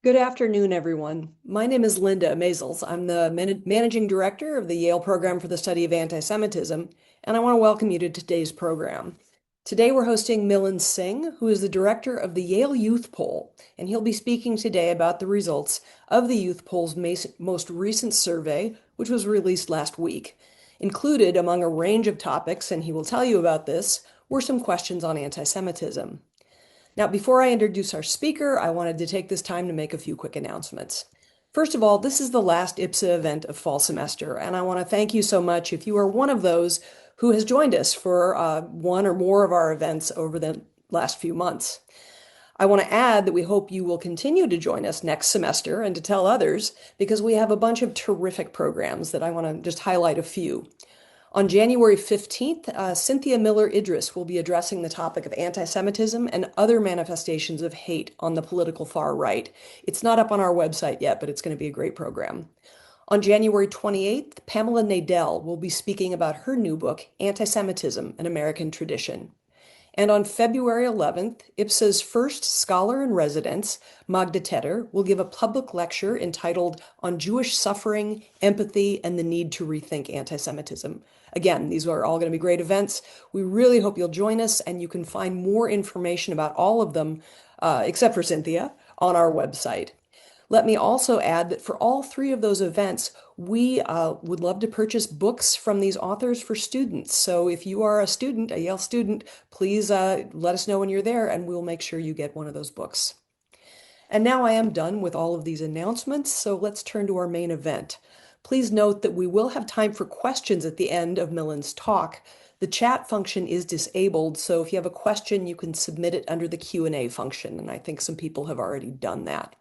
Good afternoon, everyone. My name is Linda Maisels. I'm the managing director of the Yale Program for the Study of Antisemitism, and I want to welcome you to today's program. Today, we're hosting Milan Singh, who is the director of the Yale Youth Poll, and he'll be speaking today about the results of the Youth Poll's most recent survey, which was released last week. Included among a range of topics, and he will tell you about this, were some questions on antisemitism. Now, before I introduce our speaker, I wanted to take this time to make a few quick announcements. First of all, this is the last IPSA event of fall semester, and I want to thank you so much if you are one of those who has joined us for one or more of our events over the last few months. I want to add that we hope you will continue to join us next semester and to tell others because we have a bunch of terrific programs that I want to just highlight a few. On January 15th, Cynthia Miller Idris will be addressing the topic of anti-Semitism and other manifestations of hate on the political far right. It's not up on our website yet, but it's going to be a great program. On January 28th, Pamela Nadell will be speaking about her new book, Anti-Semitism, An American Tradition. And on February 11th, IPSA's first scholar in residence, Magda Tedder, will give a public lecture entitled On Jewish Suffering, Empathy, and the Need to Rethink Anti-Semitism. Again, these are all going to be great events. We really hope you'll join us, and you can find more information about all of them, except for Cynthia, on our website. Let me also add that for all three of those events, we would love to purchase books from these authors for students. So if you are a student, a Yale student, please let us know when you're there and we'll make sure you get one of those books. And now I am done with all of these announcements, so let's turn to our main event. Please note that we will have time for questions at the end of Milan's talk. The chat function is disabled, so if you have a question, you can submit it under the Q&A function, and I think some people have already done that.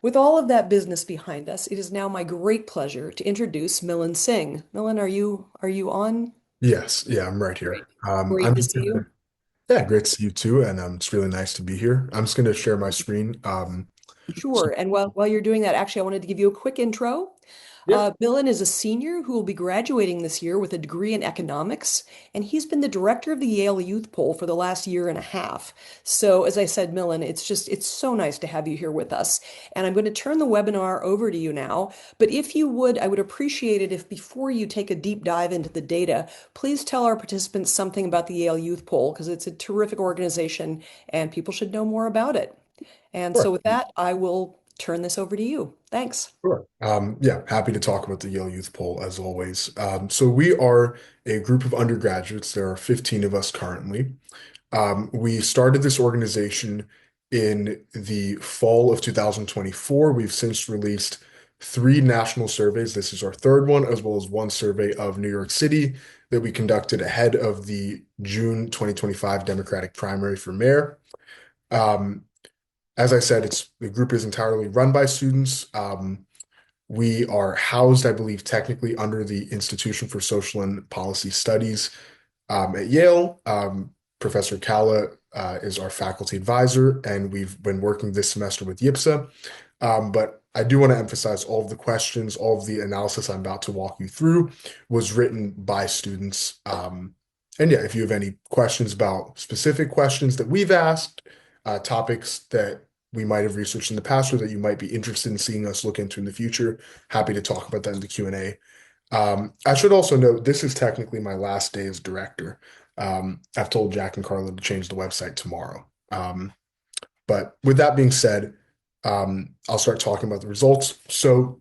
With all of that business behind us, it is now my great pleasure to introduce Milan Singh. Milan, are you on? Yes, yeah, I'm right Great. here. Great I'm to just see you. gonna, yeah, great to see you too, and it's really nice to be here. I'm just gonna share my screen. So Sure. And while you're doing that, actually, I wanted to give you a quick intro. yeah, Milan is a senior who will be graduating this year with a degree in economics, and he's been the director of the Yale Youth Poll for the last year and a half. So, as I said, Milan, it's so nice to have you here with us. And I'm going to turn the webinar over to you now. But if you would, I would appreciate it if before you take a deep dive into the data, please tell our participants something about the Yale Youth Poll because it's a terrific organization and people should know more about it. And so sure, with that, I will turn this over to you. Thanks. sure. Yeah, happy to talk about the Yale Youth Poll as always. So we are a group of undergraduates. There are 15 of us currently. We started this organization in the fall of 2024. We've since released three national surveys. This is our third one, as well as one survey of New York City that we conducted ahead of the June 2025 Democratic primary for mayor. Um, as I said, the group is entirely run by students. We are housed, I believe, technically under the Institution for Social and Policy Studies at Yale. Professor Kala is our faculty advisor, and we've been working this semester with YIPSA. But I do want to emphasize all of the questions, all of the analysis I'm about to walk you through was written by students. And yeah, if you have any questions about specific questions that we've asked, topics that we might have researched in the past or that you might be interested in seeing us look into in the future, happy to talk about that in the Q&A. I should also note this is technically my last day as director. I've told Jack and Carla to change the website tomorrow. But with that being said, I'll start talking about the results. So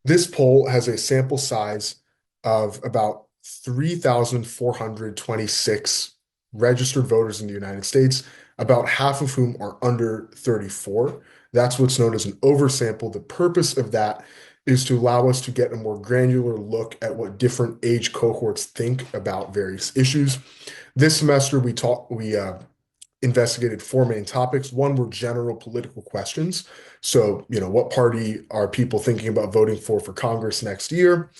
this poll has a sample size of about 3,426 registered voters in the United States, about half of whom are under 34. That's what's known as an oversample. The purpose of that is to allow us to get a more granular look at what different age cohorts think about various issues. This semester, we investigated four main topics. One were general political questions. So, what party are people thinking about voting for Congress next year?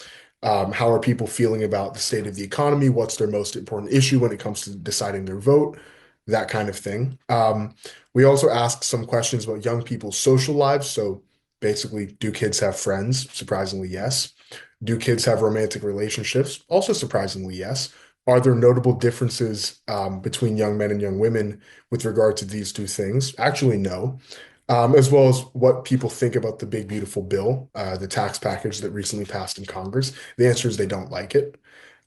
How are people feeling about the state of the economy? What's their most important issue when it comes to deciding their vote? That kind of thing. We also asked some questions about young people's social lives. So basically, do kids have friends? Surprisingly, yes. Do kids have romantic relationships? Also surprisingly, yes. Are there notable differences between young men and young women with regard to these two things? Actually, no. as well as what people think about the big, beautiful bill, the tax package that recently passed in Congress. The answer is they don't like it.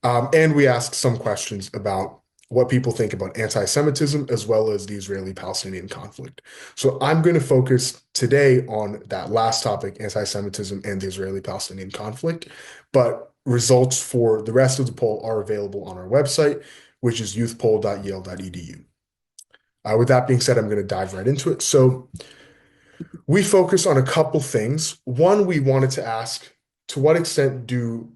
And we asked some questions about what people think about anti-Semitism as well as the Israeli-Palestinian conflict. So I'm going to focus today on that last topic, anti-Semitism and the Israeli-Palestinian conflict. But results for the rest of the poll are available on our website, which is youthpoll.yale.edu. With that being said, I'm going to dive right into it. So we focus on a couple things. One, we wanted to ask, to what extent do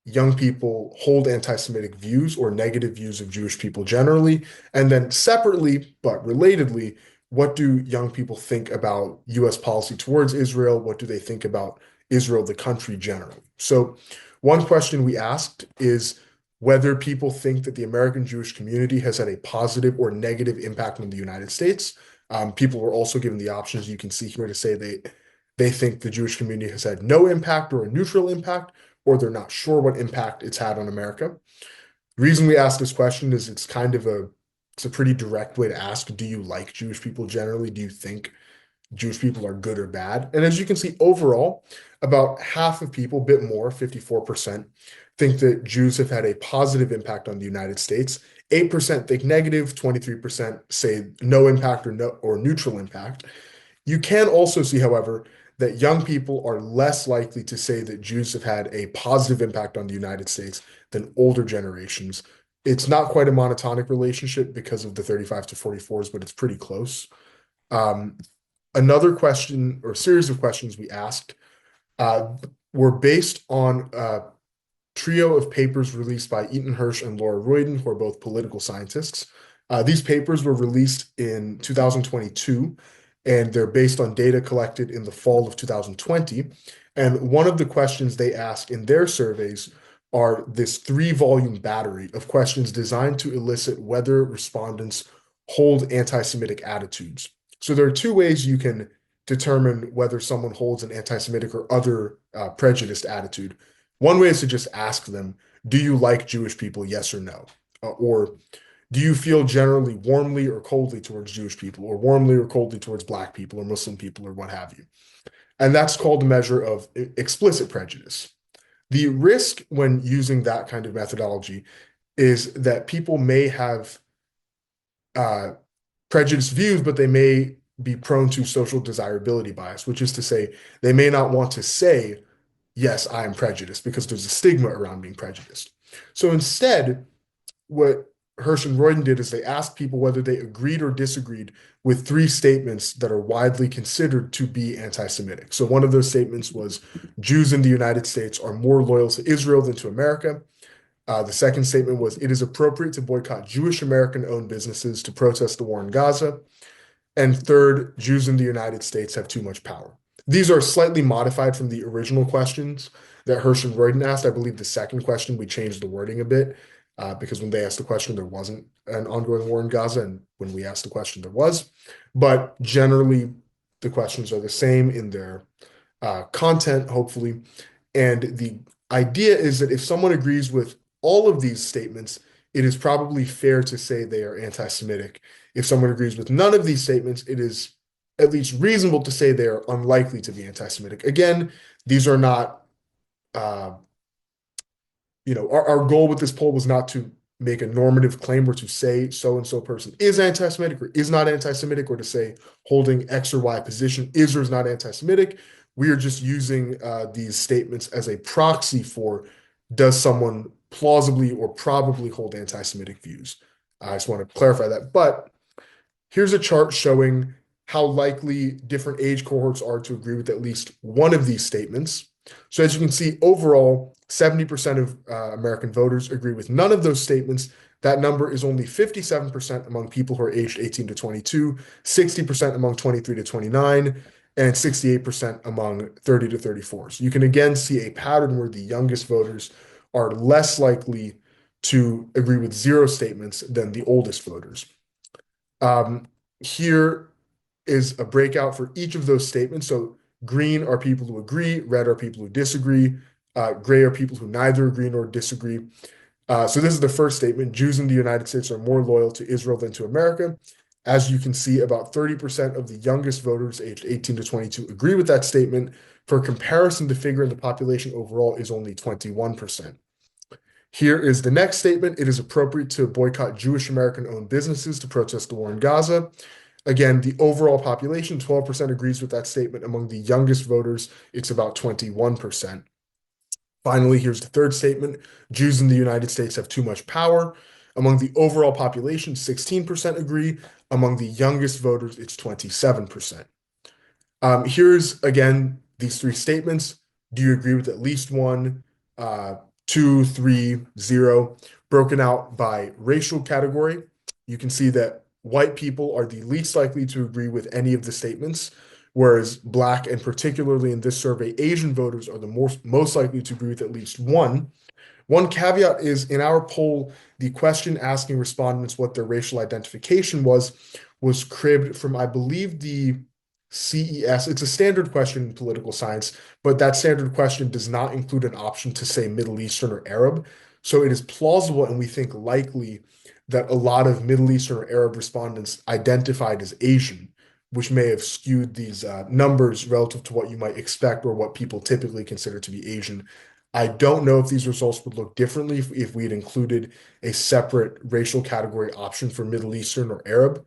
young people hold anti-Semitic views or negative views of Jewish people generally? And then separately, but relatedly, what do young people think about US policy towards Israel? What do they think about Israel, the country generally? So one question we asked is whether people think that the American Jewish community has had a positive or negative impact on the United States. People were also given the options you can see here to say they think the Jewish community has had no impact or a neutral impact, or they're not sure what impact it's had on America. The reason we ask this question is it's a pretty direct way to ask, do you like Jewish people generally? Do you think Jewish people are good or bad? And as you can see, overall, about half of people, a bit more, 54%, think that Jews have had a positive impact on the United States. 8% think negative, 23% say no impact or neutral impact. You can also see, however, that young people are less likely to say that Jews have had a positive impact on the United States than older generations. It's not quite a monotonic relationship because of the 35 to 44s, but it's pretty close. Um, Another question or series of questions we asked uh, were based on a trio of papers released by Eaton Hirsch and Laura Royden, who are both political scientists. These papers were released in 2022, and they're based on data collected in the fall of 2020. And one of the questions they asked in their surveys are this three-volume battery of questions designed to elicit whether respondents hold anti-Semitic attitudes. So there are two ways you can determine whether someone holds an anti-Semitic or other prejudiced attitude. One way is to just ask them, do you like Jewish people, yes or no? Or do you feel generally warmly or coldly towards Jewish people, or warmly or coldly towards Black people or Muslim people, or what have you? And that's called a measure of explicit prejudice. The risk when using that kind of methodology is that people may have uh, prejudiced views, but they may be prone to social desirability bias, which is to say, they may not want to say, yes, I am prejudiced, because there's a stigma around being prejudiced. So instead, what Hirsch and Royden did is they asked people whether they agreed or disagreed with three statements that are widely considered to be anti-Semitic. So one of those statements was Jews in the United States are more loyal to Israel than to America. The second statement was it is appropriate to boycott Jewish American-owned businesses to protest the war in Gaza. And third, Jews in the United States have too much power. These are slightly modified from the original questions that Hirsch and Royden asked. I believe the second question, we changed the wording a bit because when they asked the question, there wasn't an ongoing war in Gaza. And when we asked the question, there was. But generally, the questions are the same in their content, hopefully. And the idea is that if someone agrees with all of these statements, it is probably fair to say they are anti-Semitic. If someone agrees with none of these statements, it is at least reasonable to say they are unlikely to be anti-Semitic. Again, these are not, uh, our goal with this poll was not to make a normative claim or to say so and so person is anti-Semitic or is not anti-Semitic, or to say holding X or Y position is or is not anti-Semitic. We are just using these statements as a proxy for, does someone plausibly or probably hold anti-Semitic views. I just want to clarify that. But here's a chart showing how likely different age cohorts are to agree with at least one of these statements. So as you can see, overall, 70% of American voters agree with none of those statements. That number is only 57% among people who are aged 18 to 22, 60% among 23 to 29, and 68% among 30 to 34. So you can again see a pattern where the youngest voters are less likely to agree with zero statements than the oldest voters. Here is a breakout for each of those statements. So green are people who agree, red are people who disagree, gray are people who neither agree nor disagree. So this is the first statement. Jews in the United States are more loyal to Israel than to America. As you can see, about 30% of the youngest voters aged 18 to 22 agree with that statement. For comparison, the figure in the population overall is only 21%. Here is the next statement. It is appropriate to boycott Jewish American-owned businesses to protest the war in Gaza. Again, the overall population, 12% agrees with that statement. Among the youngest voters, it's about 21%. Finally, here's the third statement. Jews in the United States have too much power. Among the overall population, 16% agree. Among the youngest voters, it's 27%. Here's again these three statements. Do you agree with at least one, two, three, zero, broken out by racial category? You can see that white people are the least likely to agree with any of the statements, whereas Black and particularly in this survey, Asian voters are the most likely to agree with at least one. One caveat is in our poll, the question asking respondents what their racial identification was cribbed from, I believe, the CES. It's a standard question in political science, but that standard question does not include an option to say Middle Eastern or Arab. So it is plausible and we think likely that a lot of Middle Eastern or Arab respondents identified as Asian, which may have skewed these numbers relative to what you might expect or what people typically consider to be Asian. I don't know if these results would look differently if we had included a separate racial category option for Middle Eastern or Arab.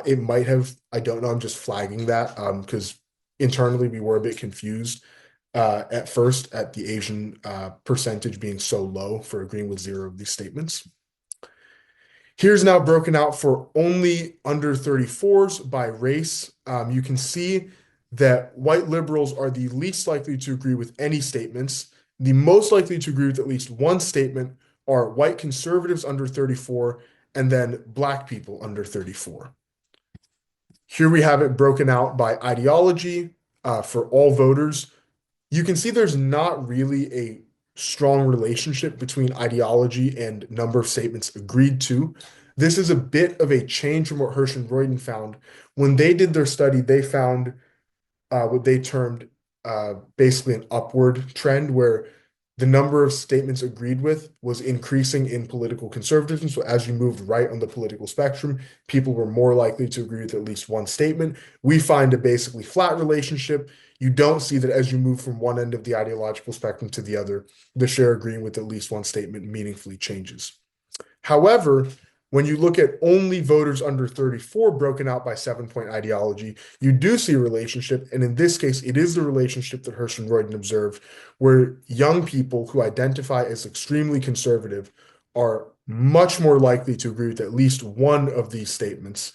It might have, I don't know, I'm just flagging that because internally we were a bit confused at first at the Asian percentage being so low for agreeing with zero of these statements. Here's now broken out for only under 34s by race. You can see that white liberals are the least likely to agree with any statements. The most likely to agree with at least one statement are white conservatives under 34 and then Black people under 34. Here we have it broken out by ideology for all voters. You can see there's not really a strong relationship between ideology and number of statements agreed to. This is a bit of a change from what Hirsch and Royden found. When they did their study, they found what they termed basically an upward trend where the number of statements agreed with was increasing in political conservatism. So as you moved right on the political spectrum, people were more likely to agree with at least one statement. We find a basically flat relationship. You don't see that as you move from one end of the ideological spectrum to the other, the share agreeing with at least one statement meaningfully changes. However, when you look at only voters under 34 broken out by 7-point ideology, you do see a relationship. And in this case, it is the relationship that Hirsch and Royden observed, where young people who identify as extremely conservative are much more likely to agree with at least one of these statements.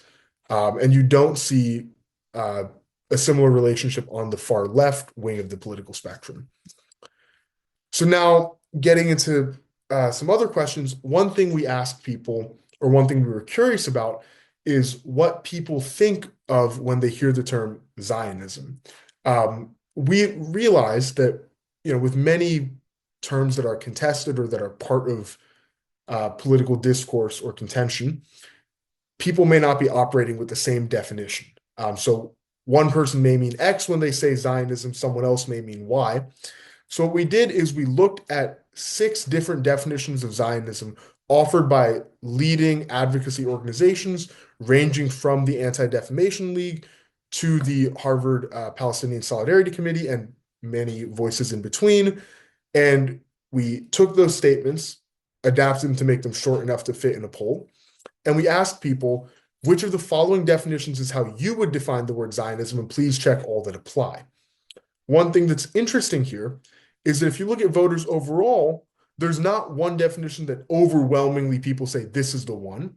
And you don't see a similar relationship on the far left wing of the political spectrum. So now getting into some other questions, one thing we asked people, or one thing we were curious about, is what people think of when they hear the term Zionism. We realized that, with many terms that are contested or that are part of political discourse or contention, people may not be operating with the same definition. So one person may mean X when they say Zionism, someone else may mean Y. So what we did is we looked at 6 different definitions of Zionism offered by leading advocacy organizations, ranging from the Anti-Defamation League to the Harvard Palestinian Solidarity Committee and many voices in between. And we took those statements, adapted them to make them short enough to fit in a poll, and we asked people, which of the following definitions is how you would define the word Zionism, and please check all that apply. One thing that's interesting here is that if you look at voters overall, there's not one definition that overwhelmingly people say this is the one.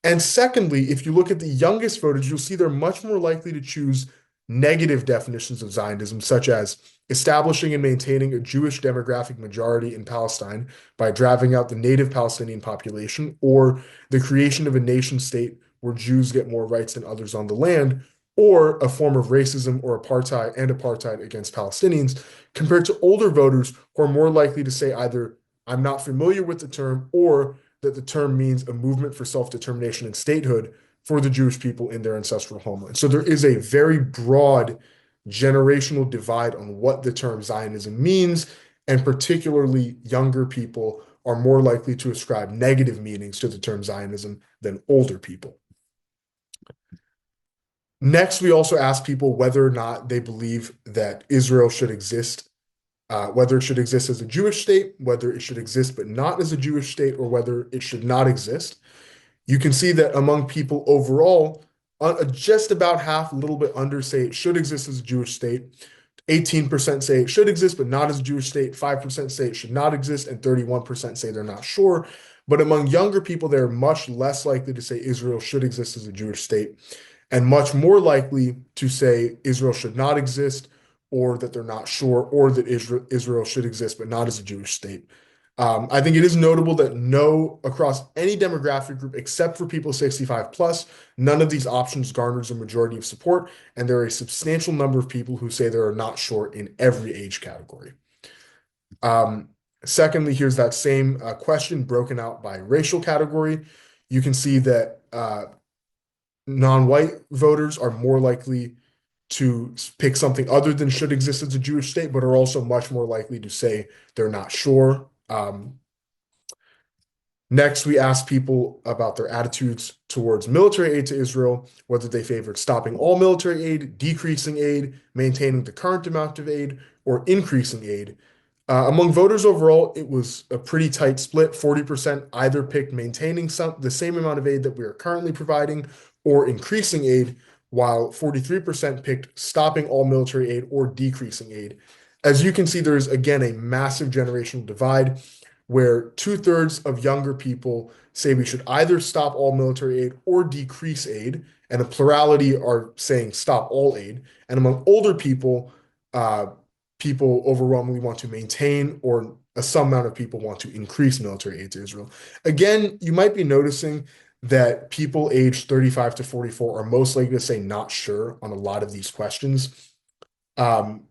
And secondly, if you look at the youngest voters, you'll see they're much more likely to choose negative definitions of Zionism, such as establishing and maintaining a Jewish demographic majority in Palestine by driving out the native Palestinian population, or the creation of a nation state where Jews get more rights than others on the land, or a form of racism or apartheid against Palestinians, compared to older voters who are more likely to say either, I'm not familiar with the term, or that the term means a movement for self-determination and statehood for the Jewish people in their ancestral homeland. So there is a very broad generational divide on what the term Zionism means, and particularly younger people are more likely to ascribe negative meanings to the term Zionism than older people. Next, we also ask people whether or not they believe that Israel should exist, whether it should exist as a Jewish state, whether it should exist but not as a Jewish state, or whether it should not exist. You can see that among people overall, just about half, a little bit under, say it should exist as a Jewish state. 18% say it should exist, but not as a Jewish state. 5% say it should not exist, and 31% say they're not sure. But among younger people, they're much less likely to say Israel should exist as a Jewish state, and much more likely to say Israel should not exist, or that they're not sure, or that Israel should exist, but not as a Jewish state. I think it is notable that no, across any demographic group except for people 65 plus, none of these options garners a majority of support, and there are a substantial number of people who say they are not sure in every age category. Secondly, here's that same question broken out by racial category. You can see that non-white voters are more likely to pick something other than should exist as a Jewish state, but are also much more likely to say they're not sure. Next, we asked people about their attitudes towards military aid to Israel, whether they favored stopping all military aid, decreasing aid, maintaining the current amount of aid, or increasing aid. Among voters overall, it was a pretty tight split. 40% either picked maintaining the same amount of aid that we are currently providing or increasing aid, while 43% picked stopping all military aid or decreasing aid. As you can see, there is again a massive generational divide where two-thirds of younger people say we should either stop all military aid or decrease aid, and a plurality are saying stop all aid. And among older people, people overwhelmingly want to maintain, or some amount of people want to increase military aid to Israel. Again, you might be noticing that people aged 35 to 44 are most likely to say not sure on a lot of these questions.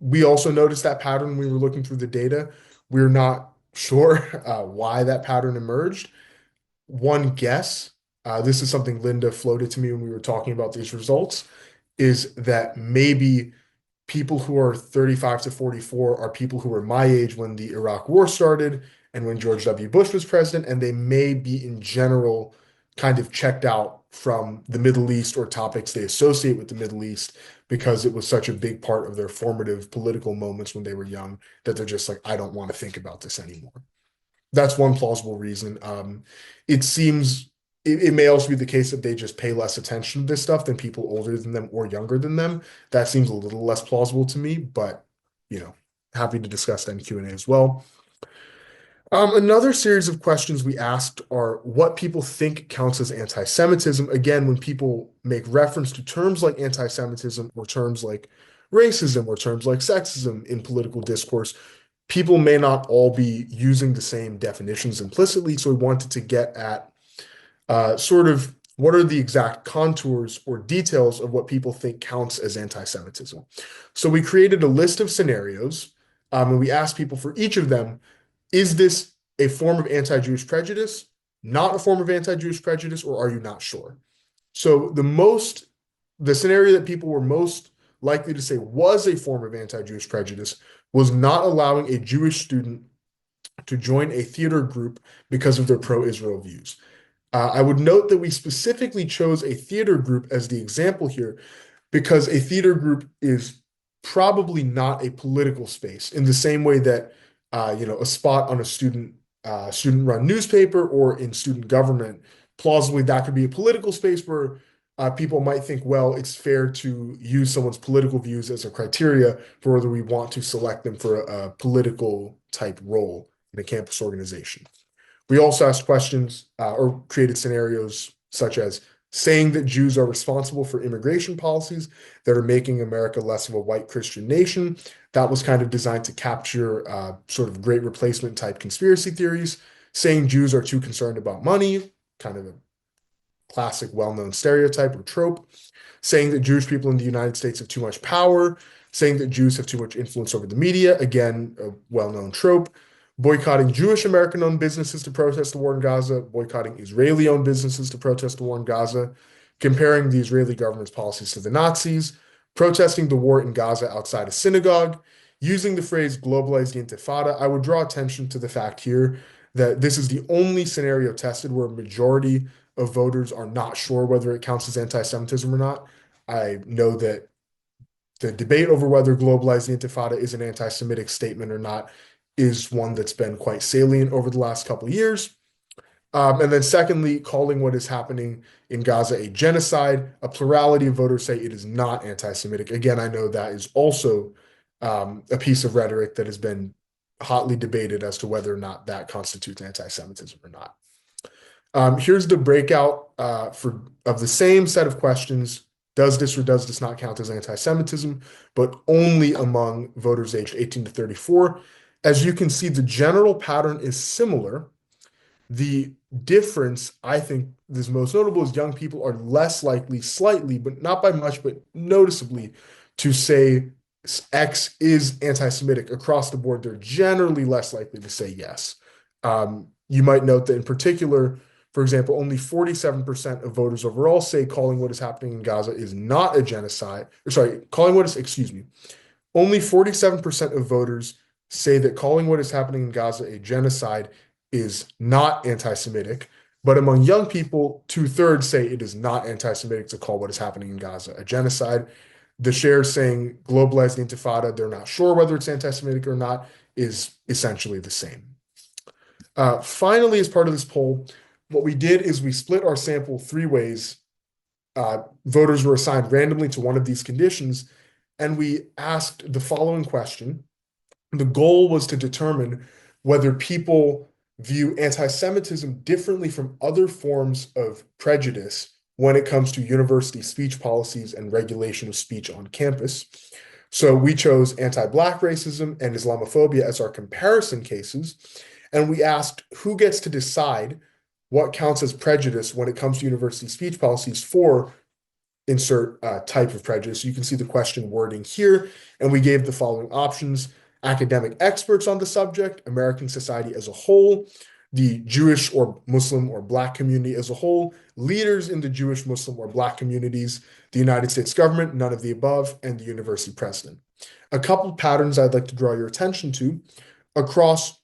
We also noticed that pattern when we were looking through the data. We're not sure why that pattern emerged. One guess, this is something Linda floated to me when we were talking about these results, is that maybe people who are 35 to 44 are people who were my age when the Iraq War started and when George W. Bush was president, and they may be in general kind of checked out from the Middle East or topics they associate with the Middle East because it was such a big part of their formative political moments when they were young that they're just like, I don't want to think about this anymore. That's one plausible reason. It seems it may also be the case that they just pay less attention to this stuff than people older than them or younger than them. That seems a little less plausible to me, but you know, happy to discuss that in Q&A as well. Another series of questions we asked are what people think counts as anti-Semitism. Again, when people make reference to terms like anti-Semitism or terms like racism or terms like sexism in political discourse, people may not all be using the same definitions implicitly. So we wanted to get at sort of what are the exact contours or details of what people think counts as anti-Semitism. So we created a list of scenarios, and we asked people for each of them, is this a form of anti-Jewish prejudice, not a form of anti-Jewish prejudice, or are you not sure? So the scenario that people were most likely to say was a form of anti-Jewish prejudice was not allowing a Jewish student to join a theater group because of their pro-Israel views. I would note that we specifically chose a theater group as the example here because a theater group is probably not a political space in the same way that a spot on a student-run newspaper or in student government, plausibly that could be a political space where people might think, well, it's fair to use someone's political views as a criteria for whether we want to select them for a political type role in a campus organization. We also asked questions or created scenarios such as saying that Jews are responsible for immigration policies that are making America less of a white Christian nation. That was kind of designed to capture sort of great replacement type conspiracy theories. Saying Jews are too concerned about money, kind of a classic well-known stereotype or trope. Saying that Jewish people in the United States have too much power. Saying that Jews have too much influence over the media, again, a well-known trope. Boycotting Jewish American-owned businesses to protest the war in Gaza, boycotting Israeli-owned businesses to protest the war in Gaza, comparing the Israeli government's policies to the Nazis, protesting the war in Gaza outside a synagogue, using the phrase globalized intifada. I would draw attention to the fact here that this is the only scenario tested where a majority of voters are not sure whether it counts as anti-Semitism or not. I know that the debate over whether globalize the Intifada is an anti-Semitic statement or not is one that's been quite salient over the last couple of years. And then secondly, calling what is happening in Gaza a genocide. A plurality of voters say it is not anti-Semitic. Again, I know that is also a piece of rhetoric that has been hotly debated as to whether or not that constitutes anti-Semitism or not. Here's the breakout for of the same set of questions. Does this or does this not count as anti-Semitism, but only among voters aged 18 to 34? As you can see, the general pattern is similar. The difference, I think, is most notable is young people are less likely, slightly, but not by much, but noticeably, to say X is anti-Semitic across the board. They're generally less likely to say yes. You might note that in particular, for example, only 47% of voters overall say calling what is happening in Gaza is not a genocide. Or sorry, calling what is, excuse me, only 47% of voters say that calling what is happening in Gaza a genocide is not anti-Semitic. But among young people, two-thirds say it is not anti-Semitic to call what is happening in Gaza a genocide. The share saying globalize the Intifada, they're not sure whether it's anti-Semitic or not, is essentially the same. Finally, as part of this poll, what we did is we split our sample three ways. Voters were assigned randomly to one of these conditions, and we asked the following question. The goal was to determine whether people view anti-Semitism differently from other forms of prejudice when it comes to university speech policies and regulation of speech on campus. So we chose anti-Black racism and Islamophobia as our comparison cases, and we asked who gets to decide what counts as prejudice when it comes to university speech policies for insert type of prejudice. You can see the question wording here, and we gave the following options: academic experts on the subject, American society as a whole, the Jewish or Muslim or Black community as a whole, leaders in the Jewish, Muslim, or Black communities, the United States government, none of the above, and the university president. A couple patterns I'd like to draw your attention to across,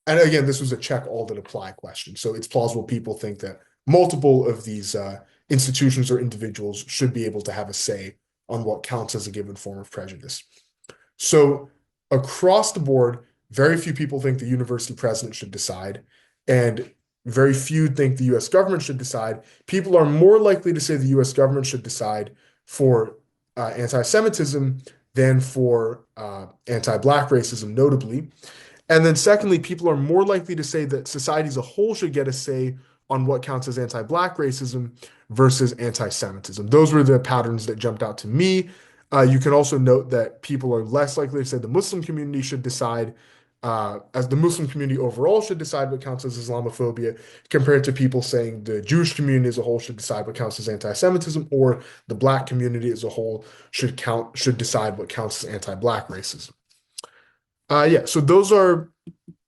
and again, this was a check all that apply question. So it's plausible people think that multiple of these institutions or individuals should be able to have a say on what counts as a given form of prejudice. So across the board, very few people think the university president should decide, and very few think the US government should decide. People are more likely to say the US government should decide for anti-Semitism than for anti-Black racism, notably. And then secondly, people are more likely to say that society as a whole should get a say on what counts as anti-Black racism versus anti-Semitism. Those were the patterns that jumped out to me. You can also note that people are less likely to say the Muslim community should decide, as the Muslim community overall should decide what counts as Islamophobia, compared to people saying the Jewish community as a whole should decide what counts as anti-Semitism, or the Black community as a whole should decide what counts as anti-Black racism. Yeah, so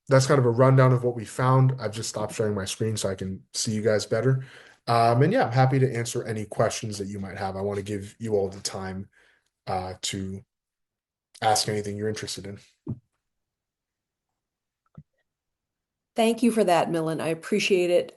that's kind of a rundown of what we found. I've just stopped sharing my screen so I can see you guys better. And yeah, I'm happy to answer any questions that you might have. I want to give you all the time to ask anything you're interested in. Thank you for that, Milan. I appreciate it.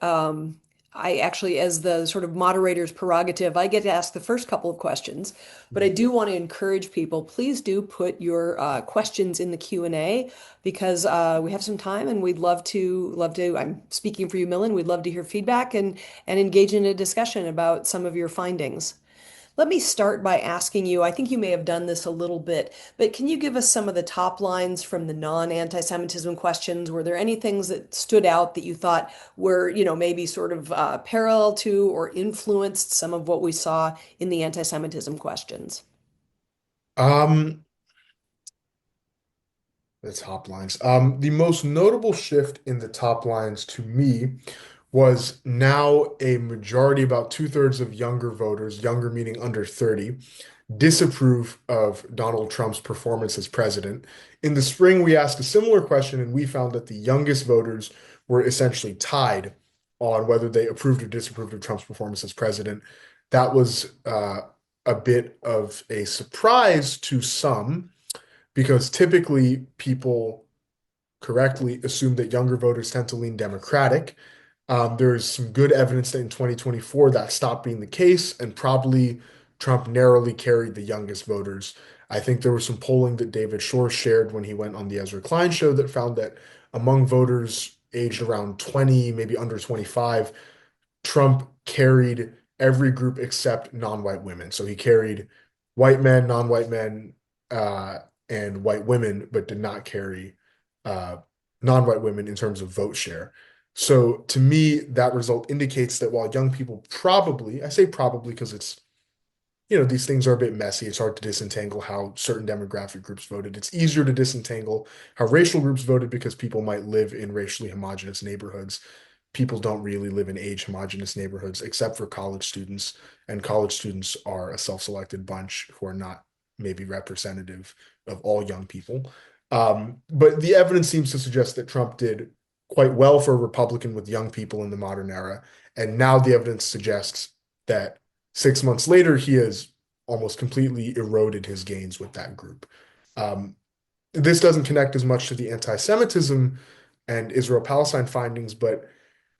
I actually, as the sort of moderator's prerogative, I get to ask the first couple of questions, but I do want to encourage people, please do put your questions in the Q&A because we have some time and we'd love to, I'm speaking for you, Milan, we'd love to hear feedback and engage in a discussion about some of your findings. Let me start by asking you, I think you may have done this a little bit, but can you give us some of the top lines from the non-anti-Semitism questions? Were there any things that stood out that you thought were, maybe sort of parallel to or influenced some of what we saw in the anti-Semitism questions? Um, the top lines. The most notable shift in the top lines to me was now a majority, about two-thirds of younger voters, younger meaning under 30, disapprove of Donald Trump's performance as president. In the spring, we asked a similar question, and we found that the youngest voters were essentially tied on whether they approved or disapproved of Trump's performance as president. That was a bit of a surprise to some because typically people correctly assumed that younger voters tend to lean Democratic. There is some good evidence that in 2024 that stopped being the case, and probably Trump narrowly carried the youngest voters. I think there was some polling that David Shore shared when he went on the Ezra Klein show that found that among voters aged around 20, maybe under 25, Trump carried every group except non-white women. So he carried white men, non-white men, uh, and white women, but did not carry uh, non-white women in terms of vote share. So to me, that result indicates that while young people probably, I say probably because it's, these things are a bit messy. It's hard to disentangle how certain demographic groups voted. It's easier to disentangle how racial groups voted because people might live in racially homogenous neighborhoods. People don't really live in age homogenous neighborhoods except for college students, and college students are a self-selected bunch who are not maybe representative of all young people. But the evidence seems to suggest that Trump did quite well for a Republican with young people in the modern era. And now the evidence suggests that 6 months later, he has almost completely eroded his gains with that group. Um, this doesn't connect as much to the anti-Semitism and Israel-Palestine findings, but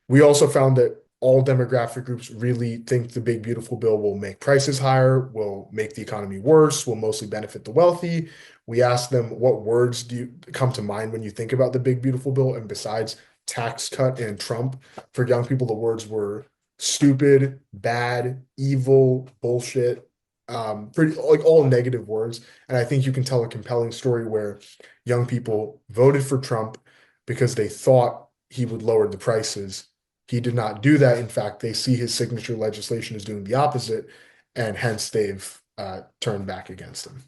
we also found that all demographic groups really think the big beautiful bill will make prices higher, will make the economy worse, will mostly benefit the wealthy. We asked them, what words do you come to mind when you think about the big beautiful bill? And besides tax cut and Trump, for young people, the words were stupid, bad, evil, bullshit, pretty like all negative words. And I think you can tell a compelling story where young people voted for Trump because they thought he would lower the prices. He did not do that. In fact, they see his signature legislation as doing the opposite, and hence they've turned back against him.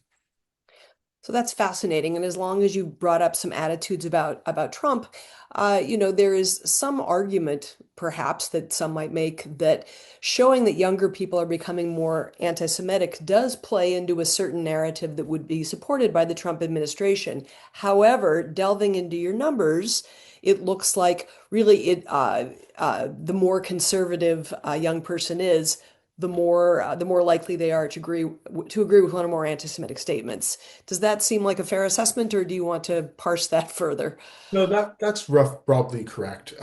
So that's fascinating. And as long as you brought up some attitudes about Trump, there is some argument, perhaps, that some might make that showing that younger people are becoming more anti-Semitic does play into a certain narrative that would be supported by the Trump administration. However, delving into your numbers, it looks like really the more conservative a young person is, the more likely they are to agree with one or more anti-Semitic statements. Does that seem like a fair assessment, or do you want to parse that further? No, that's broadly correct.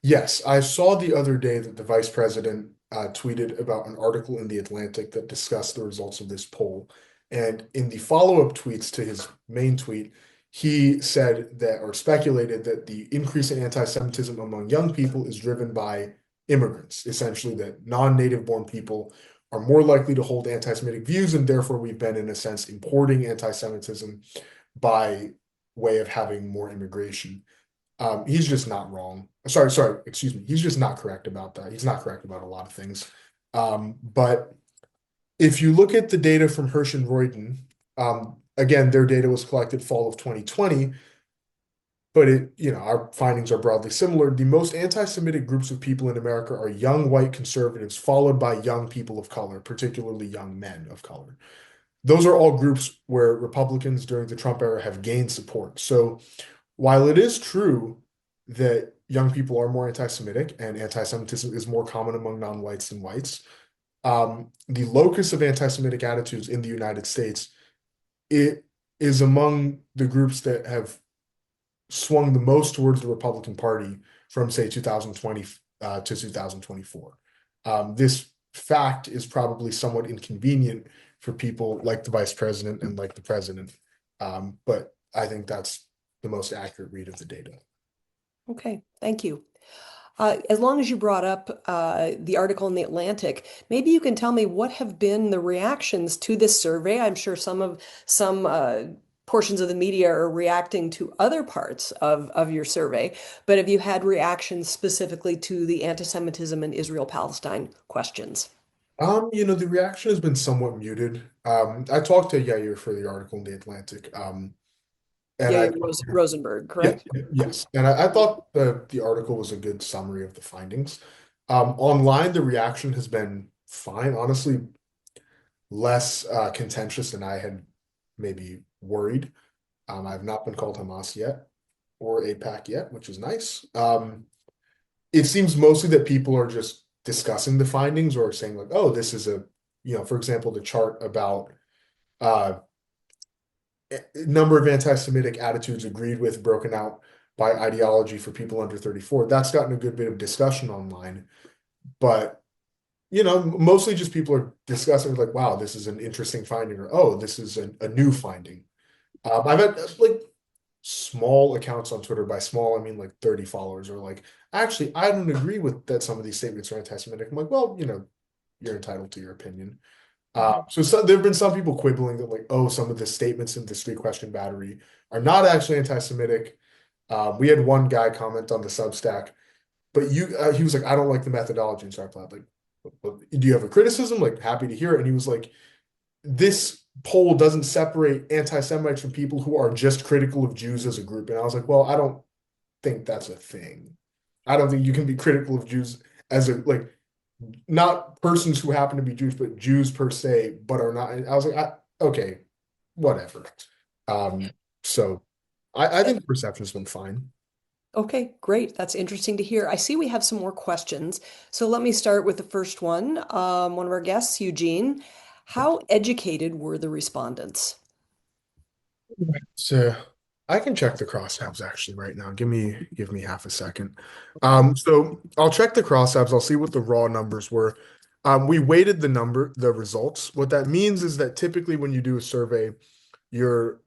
Yes, I saw the other day that the vice president tweeted about an article in The Atlantic that discussed the results of this poll. And in the follow-up tweets to his main tweet, he said that, or speculated that the increase in anti-Semitism among young people is driven by immigrants, essentially that non-native born people are more likely to hold anti-Semitic views, and therefore we've been, in a sense, importing anti-Semitism by way of having more immigration. He's just not wrong. Sorry, excuse me. He's just not correct about that. He's not correct about a lot of things. But if you look at the data from Hirsch and Royden, again, their data was collected fall of 2020, but our findings are broadly similar. The most anti-Semitic groups of people in America are young white conservatives, followed by young people of color, particularly young men of color. Those are all groups where Republicans during the Trump era have gained support. So while it is true that young people are more anti-Semitic and anti-Semitism is more common among non-whites than whites, the locus of anti-Semitic attitudes in the United States, it is among the groups that have swung the most towards the Republican Party from, say, 2020 to 2024. This fact is probably somewhat inconvenient for people like the vice president and like the president, but I think that's the most accurate read of the data. Okay, thank you. As long as you brought up the article in The Atlantic, maybe you can tell me what have been the reactions to this survey. I'm sure some portions of the media are reacting to other parts of your survey, but have you had reactions specifically to the anti-Semitism and Israel-Palestine questions? The reaction has been somewhat muted. I talked to Yair for the article in The Atlantic, and Yeah, I you're Rosenberg, yeah, correct? yes, and I thought the article was a good summary of the findings. Online, the reaction has been fine, honestly, less contentious than I had maybe worried. I've not been called Hamas yet or APAC yet, which is nice. It seems mostly that people are just discussing the findings or saying like, oh, this is for example, the chart about uh, number of anti-Semitic attitudes agreed with, broken out by ideology for people under 34. That's gotten a good bit of discussion online, but mostly just people are discussing like, wow, this is an interesting finding, or oh, this is a new finding. I've had like small accounts on Twitter. By small, I mean like 30 followers, or like, actually, I don't agree with that some of these statements are anti-Semitic. I'm like, well, you're entitled to your opinion. Mhm. So there have been some people quibbling that like, oh, some of the statements in this three-question battery are not actually anti-Semitic. We had one guy comment on the Substack, but he was like, I don't like the methodology, and so I replied like, well, do you have a criticism? Like, happy to hear it. And he was like, this poll doesn't separate anti-Semites from people who are just critical of Jews as a group. And I was like, well, I don't think that's a thing. I don't think you can be critical of Jews as a like not persons who happen to be Jews, but Jews per se, but are not. I was like, okay, whatever. Um, so I think the perception's been fine. Okay, great. That's interesting to hear. I see we have some more questions. So let me start with the first one. One of our guests, Eugene. How educated were the respondents? So I can check the crosstabs actually right now. Give me half a second. Okay. So I'll check the crosstabs. I'll see what the raw numbers were. We weighted the results. What that means is that typically when you do a survey, your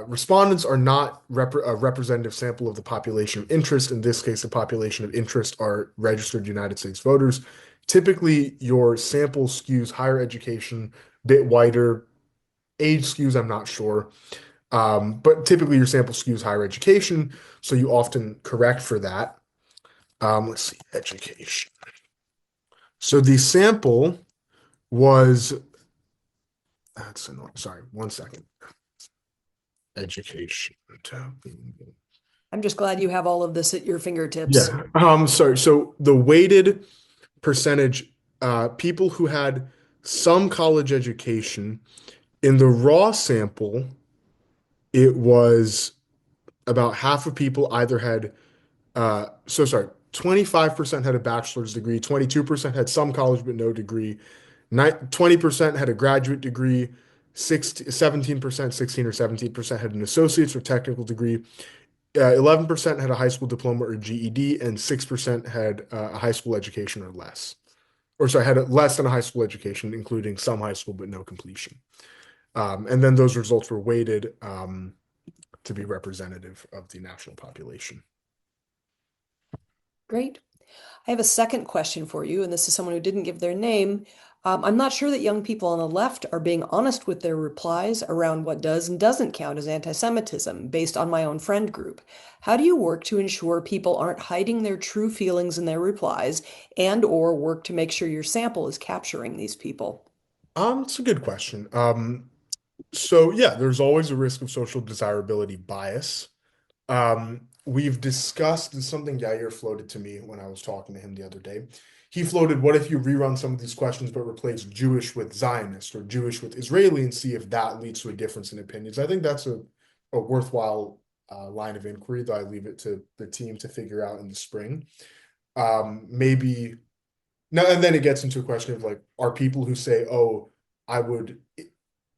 respondents are not a representative sample of the population of interest. In this case, the population of interest are registered United States voters. Typically, your sample skews higher education, bit wider. Age skews, I'm not sure. But typically, your sample skews higher education, so you often correct for that. Let's see, education. So the sample was, that's annoying. Sorry, one second. Education. I'm just glad you have all of this at your fingertips. Yeah. Sorry. So the weighted percentage, people who had some college education in the raw sample, it was about half of people either had, so sorry, 25% had a bachelor's degree, 22% had some college but no degree, 20% had a graduate degree, 17%, 16 or 17% had an associate's or technical degree, 11% had a high school diploma or GED, and 6% had a high school education or less. Or sorry, had less than a high school education, including some high school but no completion. And then those results were weighted to be representative of the national population. Great. I have a second question for you, and this is someone who didn't give their name. I'm not sure that young people on the left are being honest with their replies around what does and doesn't count as anti-Semitism, based on my own friend group. How do you work to ensure people aren't hiding their true feelings in their replies and or work to make sure your sample is capturing these people? It's a good question. So yeah, there's always a risk of social desirability bias. We've discussed this is something Yair floated to me when I was talking to him the other day. He floated, what if you rerun some of these questions but replace Jewish with Zionist or Jewish with Israeli and see if that leads to a difference in opinions? I think that's a worthwhile line of inquiry, though I leave it to the team to figure out in the spring. Maybe now, and then it gets into a question of like, are people who say, oh, I would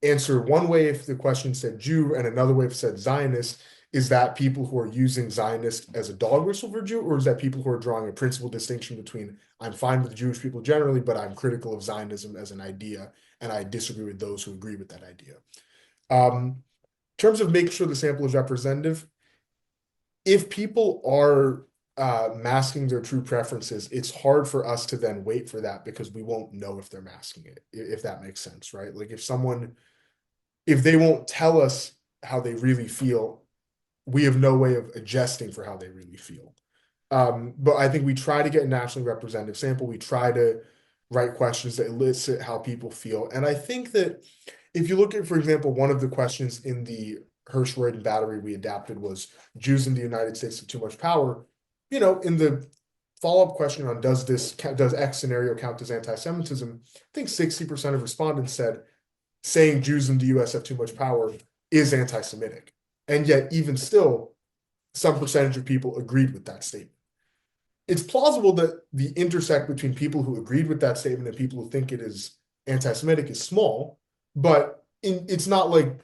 answer one way if the question said Jew and another way if it said Zionist, is that people who are using Zionist as a dog whistle for Jew, or is that people who are drawing a principal distinction between I'm fine with Jewish people generally, but I'm critical of Zionism as an idea, and I disagree with those who agree with that idea. In terms of making sure the sample is representative, if people are masking their true preferences, it's hard for us to then wait for that because we won't know if they're masking it, if that makes sense, right? Like if they won't tell us how they really feel, we have no way of adjusting for how they really feel. But I think we try to get a nationally representative sample. We try to write questions that elicit how people feel. And I think that if you look at, for example, one of the questions in the Hirsch-Royden battery we adapted was Jews in the United States have too much power. In the follow-up question on does X scenario count as anti-Semitism, I think 60% of respondents said saying Jews in the US have too much power is anti-Semitic. And yet, even still, some percentage of people agreed with that statement. It's plausible that the intersect between people who agreed with that statement and people who think it is anti-Semitic is small, but it's not like,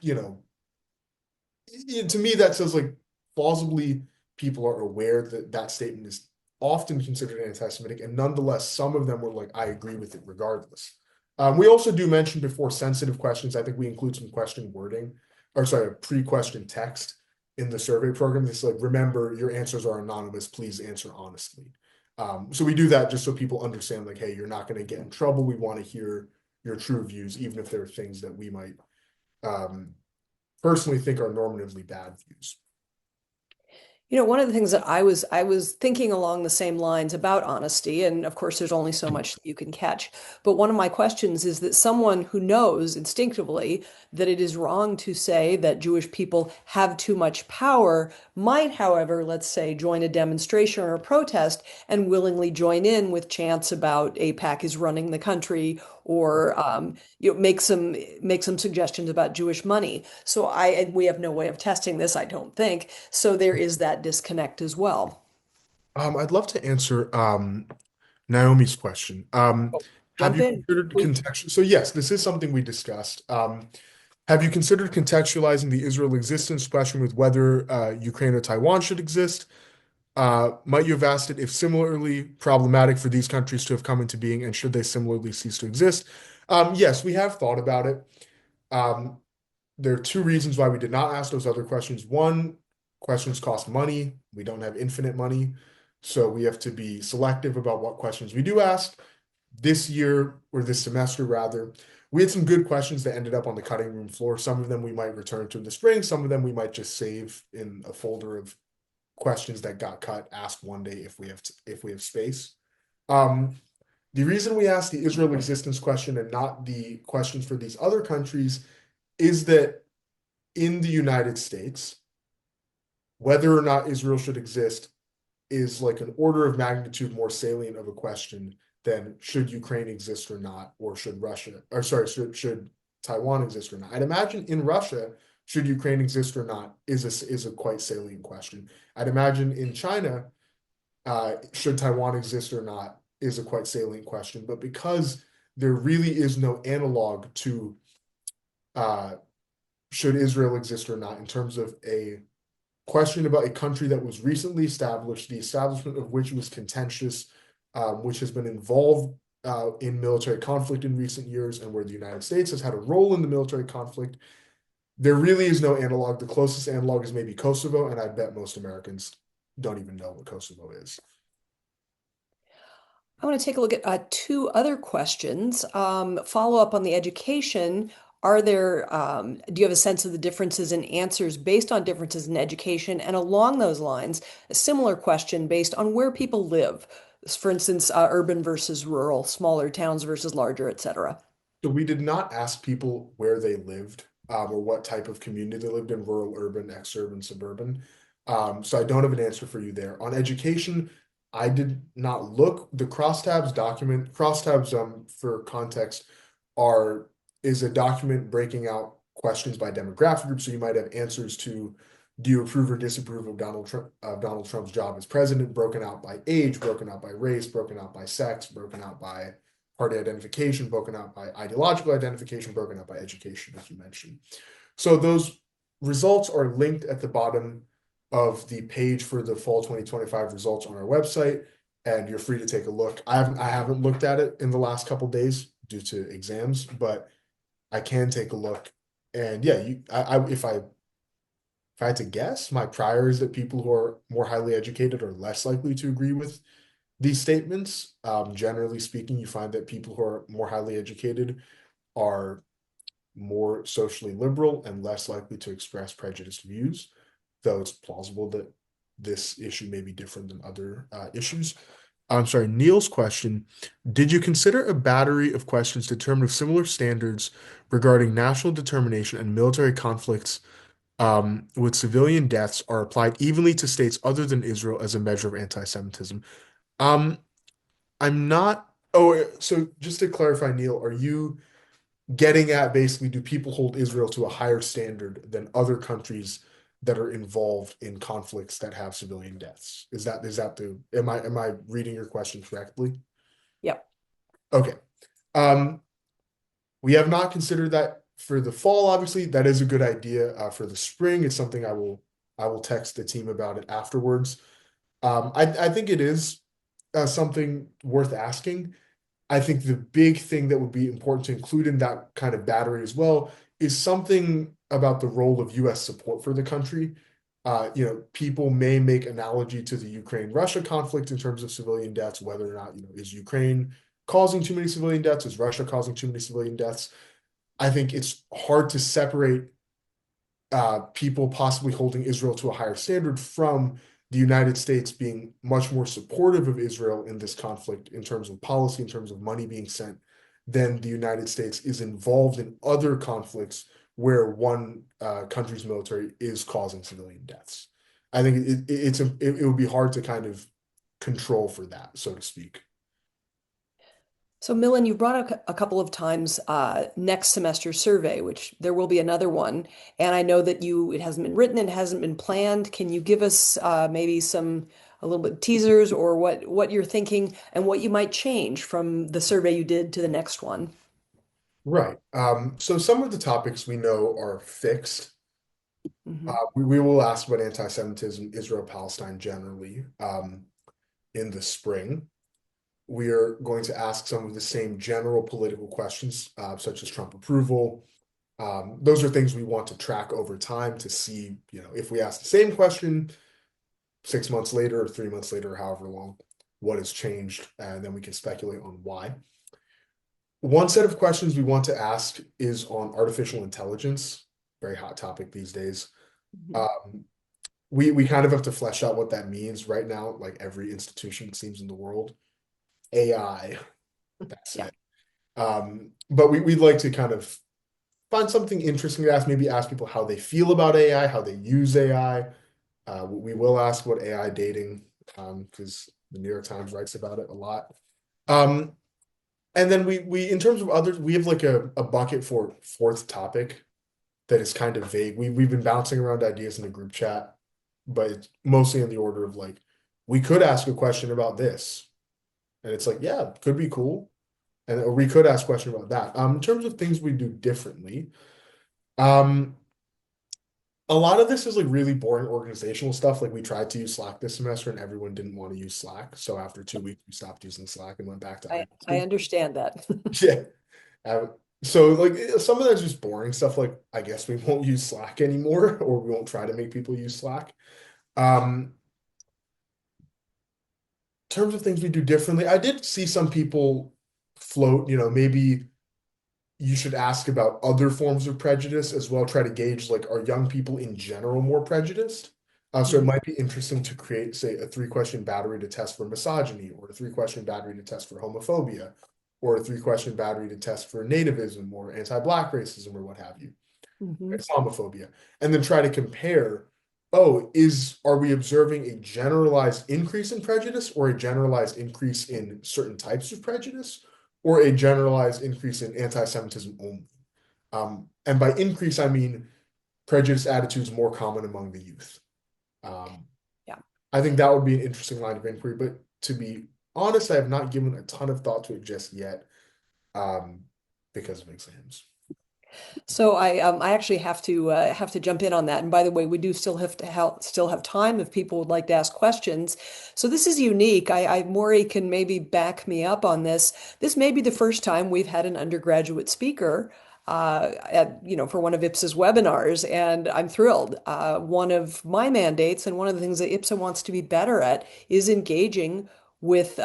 To me, that says like plausibly people are aware that that statement is often considered anti-Semitic, and nonetheless, some of them were like, I agree with it regardless. We also do mention before sensitive questions. I think we include some question wording, or sorry, pre-question text in the survey program. It's like, remember, your answers are anonymous. Please answer honestly. So we do that just so people understand, like, hey, you're not going to get in trouble. We want to hear your true views, even if there are things that we might um, personally think are normatively bad views. One of the things that I was thinking along the same lines about honesty, and of course there's only so much that you can catch. But one of my questions is that someone who knows instinctively that it is wrong to say that Jewish people have too much power might, however, let's say, join a demonstration or a protest and willingly join in with chants about AIPAC is running the country or make some suggestions about Jewish money. So and we have no way of testing this, I don't think. So there is that disconnect as well. I'd love to answer Naomi's question. Have Jump you in, considered please. contextual? So yes, this is something we discussed. Have you considered contextualizing the Israel existence question with whether Ukraine or Taiwan should exist? Might you have asked it if similarly problematic for these countries to have come into being, and should they similarly cease to exist? Yes, we have thought about it. Um, there are two reasons why we did not ask those other questions. One, questions cost money. We don't have infinite money, so we have to be selective about what questions we do ask. This year, or this semester rather, we had some good questions that ended up on the cutting room floor. Some of them we might return to in the spring. Some of them we might just save in a folder of questions that got cut, ask one day if we have space. Um, the reason we asked the Israel existence question and not the questions for these other countries is that in the United States, whether or not Israel should exist is like an order of magnitude more salient of a question than should Ukraine exist or not, or should Russia, or sorry, should Taiwan exist or not. I'd imagine in Russia, should Ukraine exist or not is a quite salient question. I'd imagine in China, should Taiwan exist or not is a quite salient question. But because there really is no analog to uh, should Israel exist or not in terms of a question about a country that was recently established, the establishment of which was contentious, which has been involved in military conflict in recent years, and where the United States has had a role in the military conflict. There really is no analog. The closest analog is maybe Kosovo, and I bet most Americans don't even know what Kosovo is. I want to take a look at two other questions. Follow up on the education. Do you have a sense of the differences in answers based on differences in education? And along those lines, a similar question based on where people live. For instance, urban versus rural, smaller towns versus larger, et cetera. So we did not ask people where they lived or what type of community they lived in, rural, urban, exurban, suburban. So I don't have an answer for you there. On education, I did not look. The crosstabs document, crosstabs for context are is a document breaking out questions by demographic group. So you might have answers to do you approve or disapprove of Donald Trump's job as president, broken out by age, broken out by race, broken out by sex, broken out by party identification, broken out by ideological identification, broken out by education, as you mentioned. So those results are linked at the bottom of the page for the fall 2025 results on our website, and you're free to take a look. I haven't looked at it in the last couple days due to exams, but I can take a look. And yeah, if I had to guess, my prior is that people who are more highly educated are less likely to agree with these statements. Generally speaking, you find that people who are more highly educated are more socially liberal and less likely to express prejudiced views, though it's plausible that this issue may be different than other issues. I'm sorry, Neil's question. Did you consider a battery of questions to determine if similar standards regarding national determination and military conflicts with civilian deaths are applied evenly to states other than Israel as a measure of anti-Semitism? Um, I'm not. Oh, so just to clarify, Neil, are you getting at basically do people hold Israel to a higher standard than other countries that are involved in conflicts that have civilian deaths? Is that the am I reading your question correctly? Yep. Okay. Um, we have not considered that for the fall, obviously, that is a good idea. For the spring, it's something I will text the team about it afterwards. I think it is something worth asking. I think the big thing that would be important to include in that kind of battery as well is something about the role of US support for the country. People may make analogy to the Ukraine-Russia conflict in terms of civilian deaths, whether or not, is Ukraine causing too many civilian deaths? Is Russia causing too many civilian deaths? I think it's hard to separate people possibly holding Israel to a higher standard from the United States being much more supportive of Israel in this conflict in terms of policy, in terms of money being sent, than the United States is involved in other conflicts where one country's military is causing civilian deaths. I think it would be hard to kind of control for that, so to speak. So, Milan, you've brought up a couple of times next semester survey, which there will be another one. And I know that it hasn't been written and hasn't been planned. Can you give us maybe a little bit teasers or what you're thinking and what you might change from the survey you did to the next one? Right. So some of the topics we know are fixed. Hmm. We will ask about anti-Semitism, Israel-Palestine generally, in the spring. We are going to ask some of the same general political questions, such as Trump approval. Those are things we want to track over time to see, if we ask the same question 6 months later or 3 months later, or however long, what has changed, and then we can speculate on why. One set of questions we want to ask is on artificial intelligence, very hot topic these days. Hmm. Um, we kind of have to flesh out what that means right now, like every institution, it seems, in the world. AI, that's Yeah. it. But we'd like to kind of find something interesting to ask, maybe ask people how they feel about AI, how they use AI. We will ask about AI dating, because the New York Times writes about it a lot. Um, and then we in terms of others, we have like a bucket for fourth topic that is kind of vague. We've been bouncing around ideas in the group chat, but it's mostly in the order of like, we could ask a question about this. And it's like, yeah, could be cool. And or we could ask a question about that. In terms of things we do differently, um, a lot of this is like really boring organizational stuff. Like we tried to use Slack this semester and everyone didn't want to use Slack. So after 2 weeks, we stopped using Slack and went back to I iMessage. understand that. Yeah. So like some of that's just boring stuff. Like I guess we won't use Slack anymore, or we won't try to make people use Slack. In terms of things we do differently, I did see some people float, maybe you should ask about other forms of prejudice as well. Try to gauge like, are young people in general more prejudiced? So it Mhm. might be interesting to create, say, a three-question battery to test for misogyny, or a three-question battery to test for homophobia, or a three-question battery to test for nativism or anti-Black racism or what have you, Mhm. Islamophobia, and then try to compare, oh, are we observing a generalized increase in prejudice or a generalized increase in certain types of prejudice or a generalized increase in anti-Semitism only? And by increase, I mean prejudice attitudes more common among the youth. Um, Yeah. I think that would be an interesting line of inquiry, but to be honest, I have not given a ton of thought to it just yet, um, because of exams. So I actually have to jump in on that. And by the way, we do still have time if people would like to ask questions. So this is unique. Maury can maybe back me up on this. This may be the first time we've had an undergraduate speaker for one of IPSA's webinars, and I'm thrilled. One of my mandates and one of the things that IPSA wants to be better at is engaging with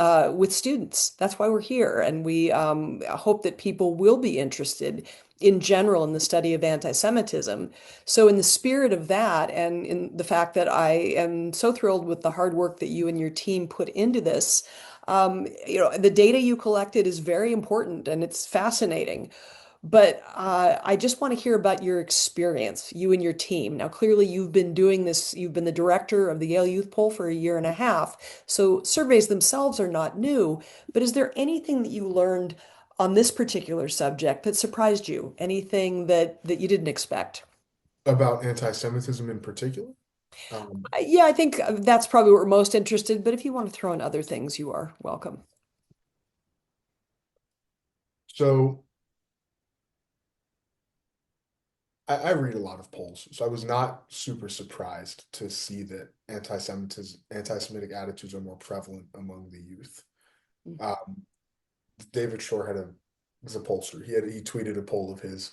students. That's why we're here, and we hope that people will be interested in general in the study of anti-Semitism. So, in the spirit of that, and in the fact that I am so thrilled with the hard work that you and your team put into this, the data you collected is very important and it's fascinating. But I just want to hear about your experience, you and your team. Now, clearly, you've been doing this, you've been the director of the Yale Youth Poll for a year and a half. So, surveys themselves are not new. But is there anything that you learned on this particular subject that surprised you? Anything that you didn't expect? About anti-Semitism in particular. Yeah, I think that's probably what we're most interested. But if you want to throw in other things, you are welcome. So I read a lot of polls, so I was not super surprised to see that anti-Semitic attitudes are more prevalent among the youth. Um, David Shore was a pollster. He tweeted a poll of his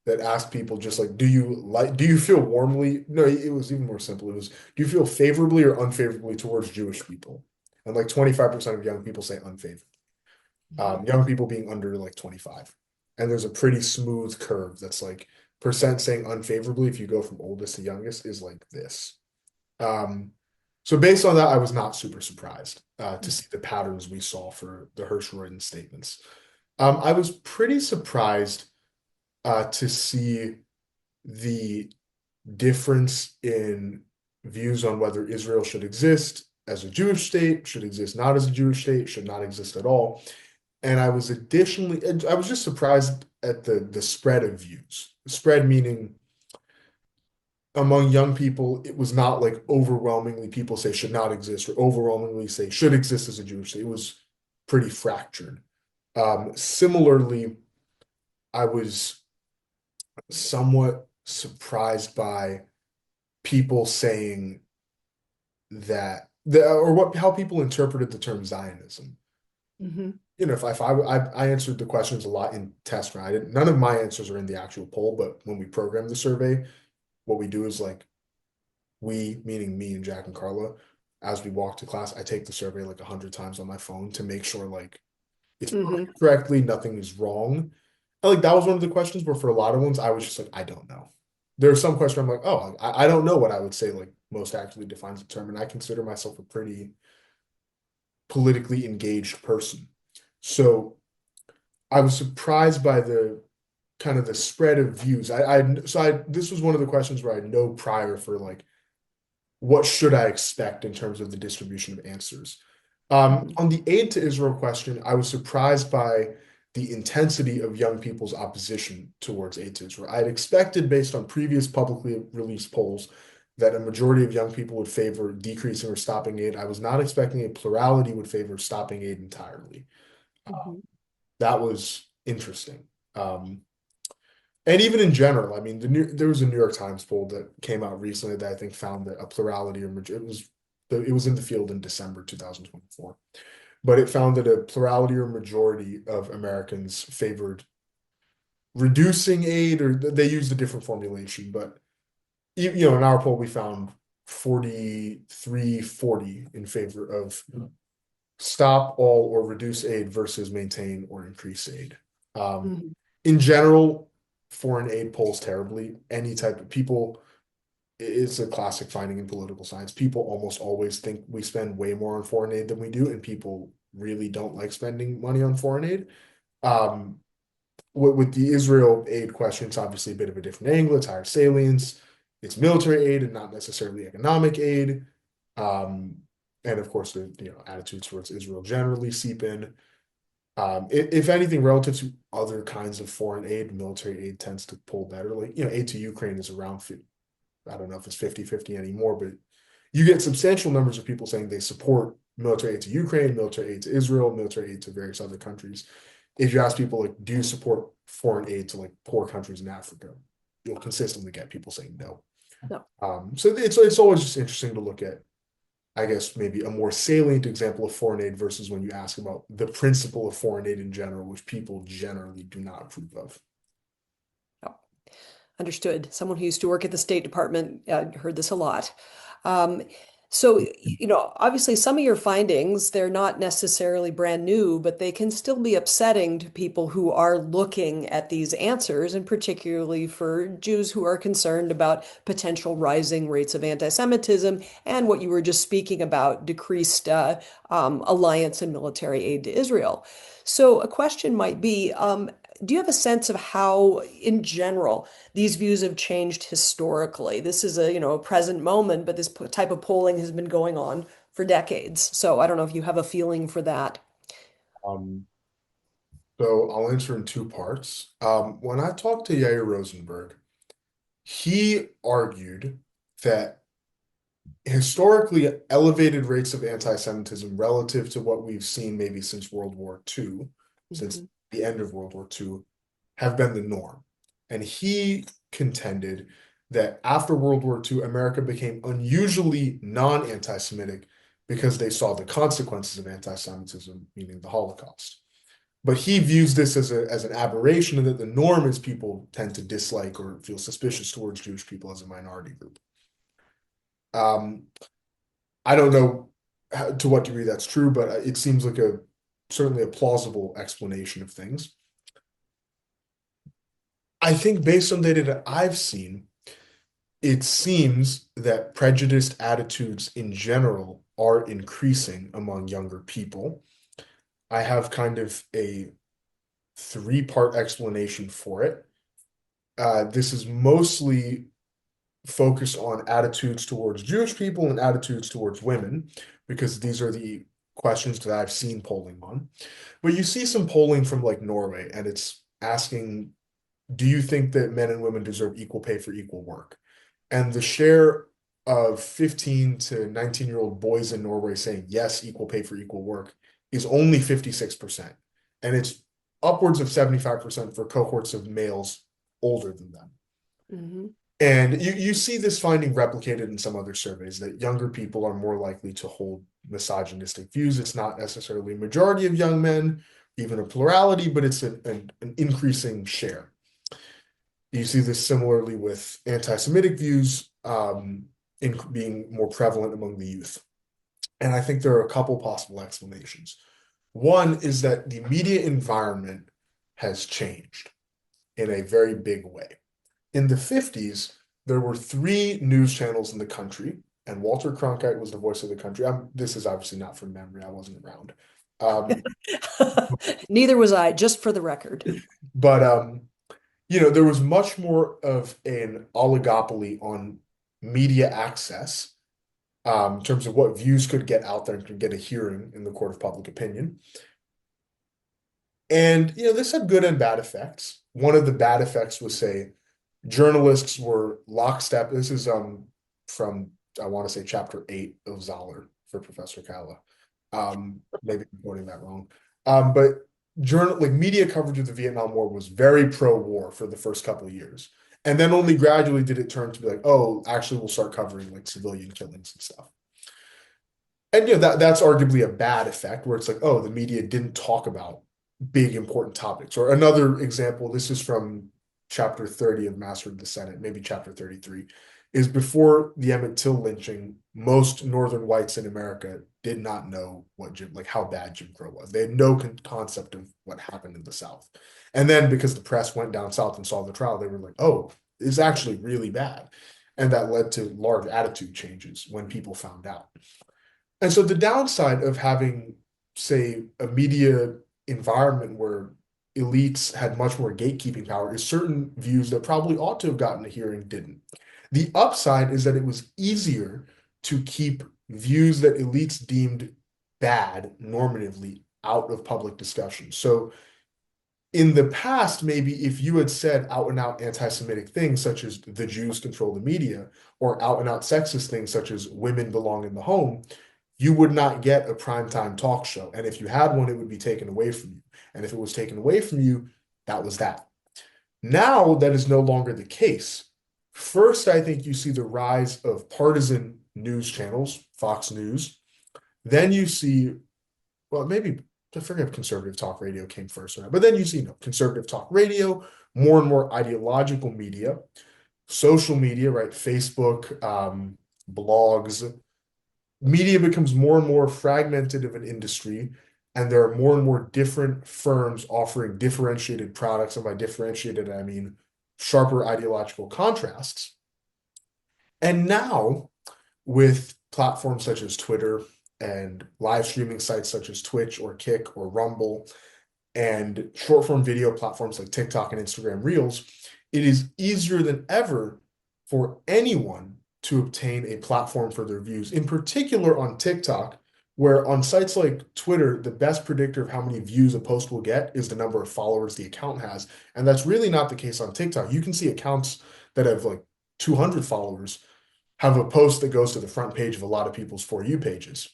that asked people just like, do you feel warmly? No, it was even more simple. It was, do you feel favorably or unfavorably towards Jewish people? And like 25% of young people say unfavorable. Mhm. Young people being under like 25. And there's a pretty smooth curve that's like percent saying unfavorably if you go from oldest to youngest is like this. Um, so based on that, I was not super surprised to see the patterns we saw for the Hirschroiden statements. I was pretty surprised to see the difference in views on whether Israel should exist as a Jewish state, should exist not as a Jewish state, should not exist at all. And I was just surprised at the spread of views. Spread meaning among young people, it was not like overwhelmingly people say should not exist or overwhelmingly say should exist as a Jewish state. It was pretty fractured. Similarly, I was somewhat surprised by people saying or what how people interpreted the term Zionism. Mhm. You know, if I answered the questions a lot in test round. None of my answers are in the actual poll, but when we program the survey, what we do is like we, meaning me and Jack and Carla, as we walk to class, I take the survey like 100 times on my phone to make sure like it's Mhm. worded correctly, nothing is wrong. And like that was one of the questions, but for a lot of ones, I was just like, I don't know. There's some question I'm like, oh, I don't know what I would say like most accurately defines the term, and I consider myself a pretty politically engaged person. So I was surprised by the kind of the spread of views. This was one of the questions where I had no prior for like what should I expect in terms of the distribution of answers. Mhm. On the aid to Israel question, I was surprised by the intensity of young people's opposition towards aid to Israel. I had expected, based on previous publicly released polls, that a majority of young people would favor decreasing or stopping aid. I was not expecting a plurality would favor stopping aid entirely. Mhm. That was interesting. Um, and even in general, I mean, there was a New York Times poll that came out recently that I think found that a plurality or it was in the field in December 2024, but it found that a plurality or majority of Americans favored reducing aid, or they used a different formulation, but you know, in our poll we found 43-40 in favor of stop all or reduce aid versus maintain or increase aid. Um, Mhm. in general, foreign aid polls terribly. Any type of people, it's a classic finding in political science. People almost always think we spend way more on foreign aid than we do, and people really don't like spending money on foreign aid. Um, with the Israel aid question, it's obviously a bit of a different angle. It's higher salience, it's military aid and not necessarily economic aid. Um, and of course, the attitudes towards Israel generally seep in. If anything, relative to other kinds of foreign aid, military aid tends to pull better. Like, aid to Ukraine is around, I don't know if it's 50-50 anymore, but you get substantial numbers of people saying they support military aid to Ukraine, military aid to Israel, military aid to various other countries. If you ask people, like, do you support foreign aid to like poor countries in Africa? You'll consistently get people saying no. No. So it's always just interesting to look at, I guess, maybe a more salient example of foreign aid versus when you ask about the principle of foreign aid in general, which people generally do not approve of. No. Understood. Someone who used to work at the State Department heard this a lot. Um, obviously some of your findings, they're not necessarily brand new, but they can still be upsetting to people who are looking at these answers, and particularly for Jews who are concerned about potential rising rates of anti-Semitism and what you were just speaking about, decreased alliance and military aid to Israel. So a question might be, do you have a sense of how, in general, these views have changed historically? This is a present moment, but this type of polling has been going on for decades. So I don't know if you have a feeling for that. Um, so I'll answer in two parts. When I talked to Yair Rosenberg, he argued that historically elevated rates of anti-Semitism relative to what we've seen maybe since World War II, since Mhm. the end of World War II, have been the norm. And he contended that after World War II, America became unusually non-anti-Semitic because they saw the consequences of anti-Semitism, meaning the Holocaust. But he views this as an aberration, and that the norm is people tend to dislike or feel suspicious towards Jewish people as a minority group. Um, I don't know to what degree that's true, but it seems like a certainly a plausible explanation of things. I think based on data that I've seen, it seems that prejudiced attitudes in general are increasing among younger people. I have kind of a three-part explanation for it. This is mostly focused on attitudes towards Jewish people and attitudes towards women, because these are the questions that I've seen polling on. But you see some polling from like Norway, and it's asking, do you think that men and women deserve equal pay for equal work? And the share of 15 to 19-year-old boys in Norway saying yes, equal pay for equal work is only 56%. And it's upwards of 75% for cohorts of males older than them. Hmm. And you see this finding replicated in some other surveys that younger people are more likely to hold misogynistic views. It's not necessarily a majority of young men, even a plurality, but it's an increasing share. You see this similarly with anti-Semitic views in being more prevalent among the youth. And I think there are a couple possible explanations. One is that the media environment has changed in a very big way. In the 50s, there were three news channels in the country, and Walter Cronkite was the voice of the country. This is obviously not from memory, I wasn't around. Um, Neither was I, just for the record. but there was much more of an oligopoly on media access in terms of what views could get out there and could get a hearing in the court of public opinion. And this had good and bad effects. One of the bad effects was, say, journalists were lockstep. This is from I want to say chapter 8 of Zoller for Professor Kalla. Maybe I'm quoting that wrong. But media coverage of the Vietnam War was very pro-war for the first couple of years. And then only gradually did it turn to be like, oh, actually we'll start covering like civilian killings and stuff. And that's arguably a bad effect where it's like, oh, the media didn't talk about big important topics. Or another example, this is from chapter 30 of Master of the Senate, maybe chapter 33, is before the Emmett Till lynching, most Northern whites in America did not know how bad Jim Crow was. They had no concept of what happened in the South. And then because the press went down South and saw the trial, they were like, oh, it's actually really bad. And that led to large attitude changes when people found out. And so the downside of having, say, a media environment where elites had much more gatekeeping power is certain views that probably ought to have gotten a hearing didn't. The upside is that it was easier to keep views that elites deemed bad normatively out of public discussion. So in the past, maybe if you had said out and out anti-Semitic things such as the Jews control the media, or out and out sexist things such as women belong in the home, you would not get a primetime talk show. And if you had one, it would be taken away from you. And if it was taken away from you, that was that. Now that is no longer the case. First, I think you see the rise of partisan news channels, Fox News. Then you see, well, maybe I forget if conservative talk radio came first or not, but then you see conservative talk radio, more and more ideological media, social media, right? Facebook, blogs, media becomes more and more fragmented of an industry, and there are more and more different firms offering differentiated products. And by differentiated, I mean sharper ideological contrasts. And now, with platforms such as Twitter and live streaming sites such as Twitch or Kick or Rumble, and short form video platforms like TikTok and Instagram Reels, it is easier than ever for anyone to obtain a platform for their views, in particular on TikTok, where on sites like Twitter, the best predictor of how many views a post will get is the number of followers the account has. And that's really not the case on TikTok. You can see accounts that have like 200 followers have a post that goes to the front page of a lot of people's For You pages.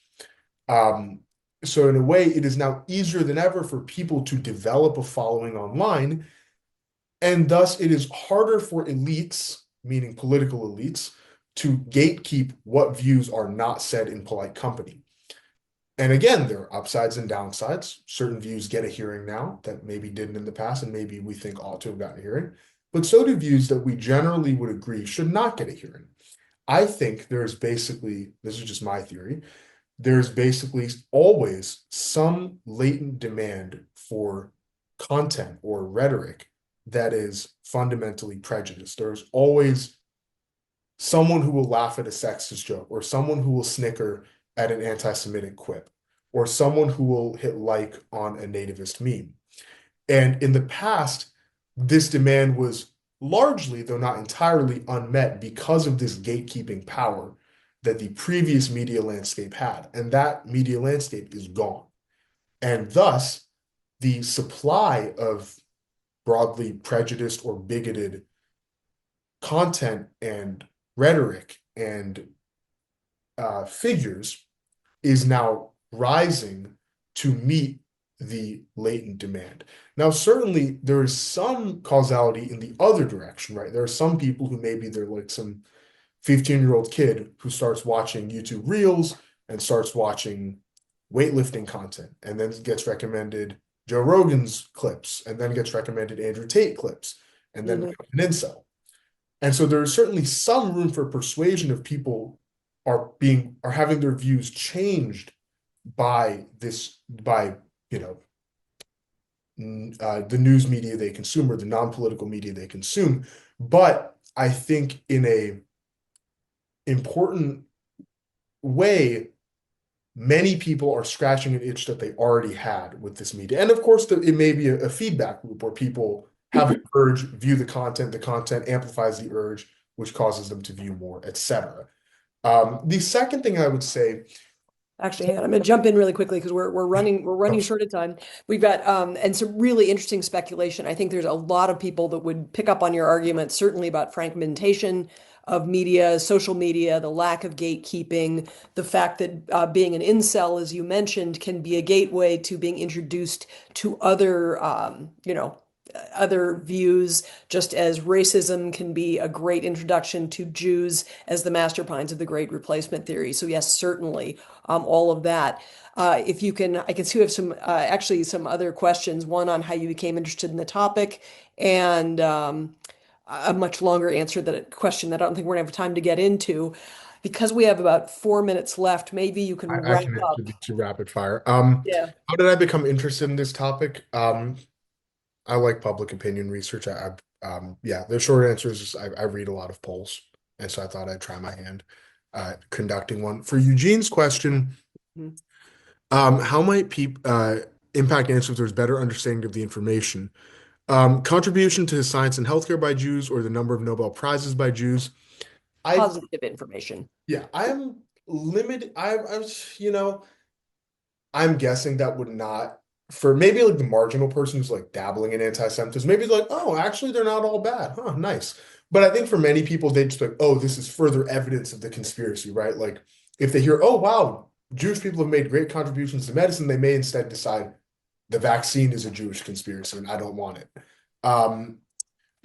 So in a way, it is now easier than ever for people to develop a following online. And thus it is harder for elites, meaning political elites, to gatekeep what views are not said in polite company. And again, there are upsides and downsides. Certain views get a hearing now that maybe didn't in the past, and maybe we think ought to have gotten a hearing. But so do views that we generally would agree should not get a hearing. I think there's basically, this is just my theory, there's basically always some latent demand for content or rhetoric that is fundamentally prejudiced. There's always someone who will laugh at a sexist joke, or someone who will snicker at an anti-Semitic quip, or someone who will hit like on a nativist meme. And in the past, this demand was largely, though not entirely, unmet because of this gatekeeping power that the previous media landscape had. And that media landscape is gone. And thus, the supply of broadly prejudiced or bigoted content and rhetoric and figures is now rising to meet the latent demand. Now, certainly there is some causality in the other direction, right? There are some people who maybe they're like some 15-year-old kid who starts watching YouTube Reels and starts watching weightlifting content and then gets recommended Joe Rogan's clips and then gets recommended Andrew Tate clips and then Mhm. becomes an incel. And so there is certainly some room for persuasion if people are having their views changed by you know the news media they consume or the non-political media they consume. But I think in a important way, many people are scratching an itch that they already had with this media. And of course, it may be a feedback loop where people have an urge, view the content amplifies the urge, which causes them to view more, etc. The second thing I would say, Actually, hang on. I'm going to jump in really quickly because we're running short of time. We've got and some really interesting speculation. I think there's a lot of people that would pick up on your argument, certainly about fragmentation of media, social media, the lack of gatekeeping, the fact that being an incel, as you mentioned, can be a gateway to being introduced to other views, just as racism can be a great introduction to Jews as the masterminds of the Great Replacement theory. So yes, certainly, all of that. If you can, I can see we have actually some other questions. One on how you became interested in the topic, and a much longer answer that a question that I don't think we're gonna have time to get into. Because we have about 4 minutes left, maybe you can I wrap can answer up. these two rapid fire. Yeah, How did I become interested in this topic? I like public opinion research. Yeah, the short answer is I read a lot of polls, and so I thought I'd try my hand conducting one. For Eugene's question, Mhm. how might people impact answer if there's better understanding of the information? Contribution to science and healthcare by Jews, or the number of Nobel Prizes by Jews? I Positive information. Yeah, I'm limited. You know, I'm guessing that would not, for maybe like the marginal person who's like dabbling in anti-Semitism, maybe like, oh, actually, they're not all bad. Huh, nice. But I think for many people, they just like, oh, this is further evidence of the conspiracy, right? Like if they hear, oh, wow, Jewish people have made great contributions to medicine, they may instead decide the vaccine is a Jewish conspiracy and I don't want it. Um,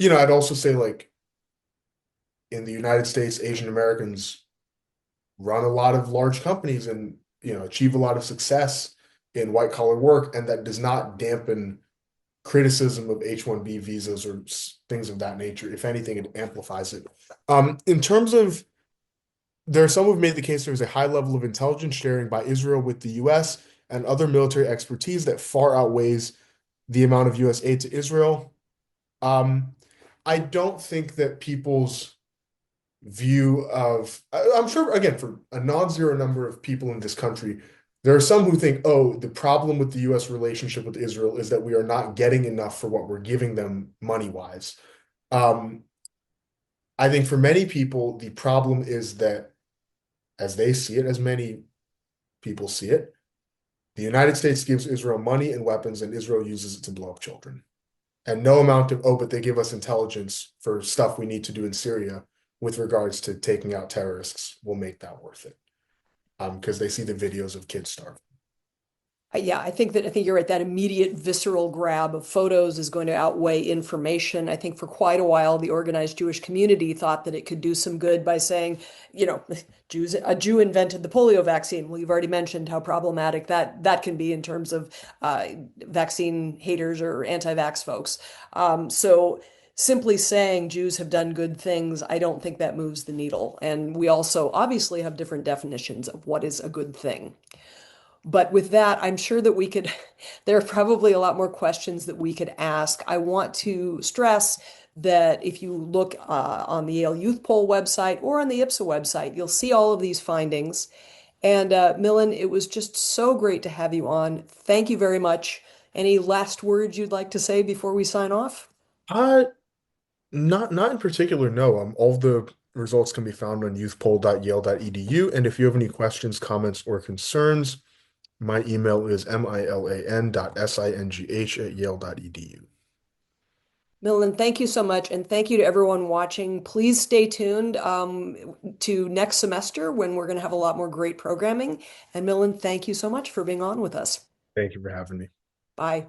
I'd also say like in the United States, Asian Americans run a lot of large companies and achieve a lot of success in white collar work, and that does not dampen criticism of H-1B visas or things of that nature. If anything, it amplifies it. In terms of, there are some who've made the case there is a high level of intelligence sharing by Israel with the US and other military expertise that far outweighs the amount of US aid to Israel. Um, I don't think that people's view of, I'm sure, again, for a non-zero number of people in this country, there are some who think, oh, the problem with the US relationship with Israel is that we are not getting enough for what we're giving them money-wise. Um, I think for many people, the problem is that as they see it, as many people see it, the United States gives Israel money and weapons, and Israel uses it to blow up children. And no amount of, oh, but they give us intelligence for stuff we need to do in Syria with regards to taking out terrorists will make that worth it. Because they see the videos of kids starving. Yeah, I think you're right. That immediate visceral grab of photos is going to outweigh information. I think for quite a while, the organized Jewish community thought that it could do some good by saying, you know, a Jew invented the polio vaccine. Well, you've already mentioned how problematic that can be in terms of vaccine haters or anti-vax folks. So simply saying Jews have done good things, I don't think that moves the needle. And we also obviously have different definitions of what is a good thing. But with that, I'm sure that there are probably a lot more questions that we could ask. I want to stress that if you look on the Yale Youth Poll website or on the IPSA website, you'll see all of these findings. And Milan, it was just so great to have you on. Thank you very much. Any last words you'd like to say before we sign off? Uh, not in particular, no. All of the results can be found on youthpoll.yale.edu. And if you have any questions, comments, or concerns, my email is milan.singh@yale.edu. Milan, thank you so much. And thank you to everyone watching. Please stay tuned to next semester when we're going to have a lot more great programming. And Milan, thank you so much for being on with us. Thank you for having me. Bye.